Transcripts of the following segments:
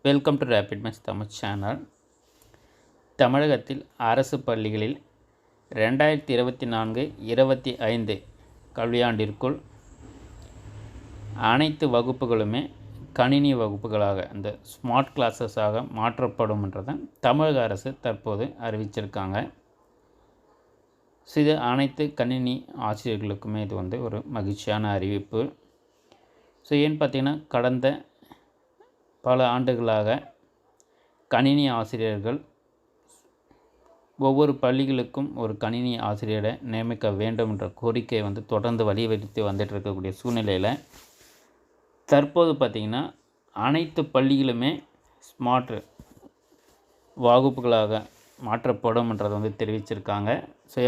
Welcome to rapid maths Tamil channel. தமிழகத்தில் அரசு பள்ளிகளில் 2024-25 கல்வியாண்டிற்குள் அனைத்து வகுப்புகளுமே கணினி வகுப்புகளாக இந்த ஸ்மார்ட் கிளாஸஸாக மாற்றப்படும் என்றதை தமிழக அரசு தற்போது அறிவிச்சிருக்காங்க. இது அனைத்து கணினி ஆசிரியர்களுக்குமே இது ஒரு மகிழ்ச்சியான அறிவிப்பு. ஏன்னு பார்த்திங்கன்னா, கடந்த பல ஆண்டுகளாக கணினி ஆசிரியர்கள் ஒவ்வொரு பள்ளிகளுக்கும் ஒரு கணினி ஆசிரியரை நியமிக்க வேண்டும் என்ற கோரிக்கை தொடர்ந்து வலியுறுத்தி வந்துட்டு இருக்கக்கூடிய சூழ்நிலையில் தற்போது பார்த்திங்கன்னா அனைத்து பள்ளிகளுமே ஸ்மார்ட் வகுப்புகளாக மாற்றப்படும் என்றதை தெரிவிச்சிருக்காங்க.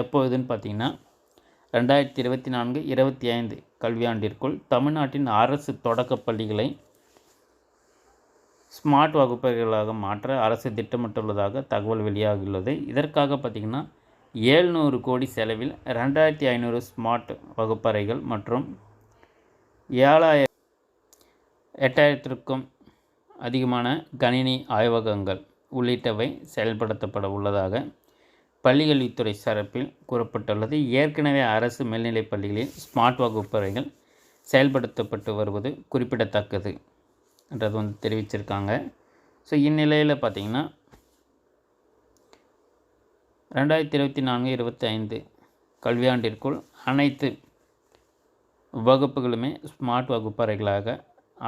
எப்போதுன்னு பார்த்திங்கன்னா 2024-25 கல்வியாண்டிற்குள் தமிழ்நாட்டின் அரசு தொடக்க பள்ளிகளை ஸ்மார்ட் வகுப்பறைகளாக மாற்ற அரசு திட்டமிட்டுள்ளதாக தகவல் வெளியாகியுள்ளது. இதற்காக பார்த்திங்கன்னா 700 கோடி செலவில் 2500 ஸ்மார்ட் வகுப்பறைகள் மற்றும் 8000க்கும் அதிகமான கணினி ஆய்வகங்கள் உள்ளிட்டவை செயல்படுத்தப்பட உள்ளதாக பள்ளிக்கல்வித்துறை தரப்பில் கூறப்பட்டுள்ளது. ஏற்கனவே அரசு மேல்நிலைப் பள்ளிகளில் ஸ்மார்ட் வகுப்பறைகள் செயல்படுத்தப்பட்டு வருவது குறிப்பிடத்தக்கது என்றது தெரிவிச்சிருக்காங்க. இந்நிலையில் பார்த்திங்கன்னா 2024-25 கல்வியாண்டிற்குள் அனைத்து வகுப்புகளுமே ஸ்மார்ட் வகுப்பறைகளாக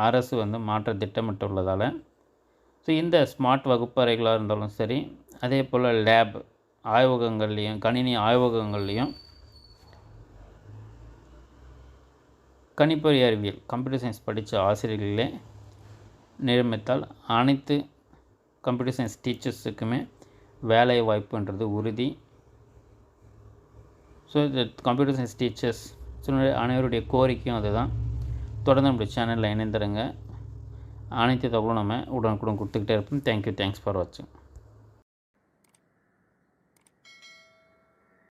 அரசு மாற்ற திட்டமிட்டுள்ளதால் இந்த ஸ்மார்ட் வகுப்பறைகளாக இருந்தாலும் சரி, அதே போல் லேப் ஆய்வகங்கள்லேயும் கணினி ஆய்வகங்கள்லேயும் கணிப்பொறி அறிவியல் கம்ப்யூட்டர் சயின்ஸ் படித்த ஆசிரியர்களே நியமித்தால் அனைத்து கம்ப்யூட்டர் சயின்ஸ் டீச்சர்ஸுக்குமே வேலை வாய்ப்புன்றது உறுதி. இந்த கம்ப்யூட்டர் சயின்ஸ் டீச்சர்ஸ் அனைவருடைய கோரிக்கையும் அதுதான். தொடர்ந்து நம்முடைய சேனலில் இணைந்துருங்க. அனைத்து தகவலும் நம்ம உடனுக்குடன் கொடுத்துக்கிட்டே இருப்போம். தேங்க்ஸ் ஃபார் வாட்சிங்.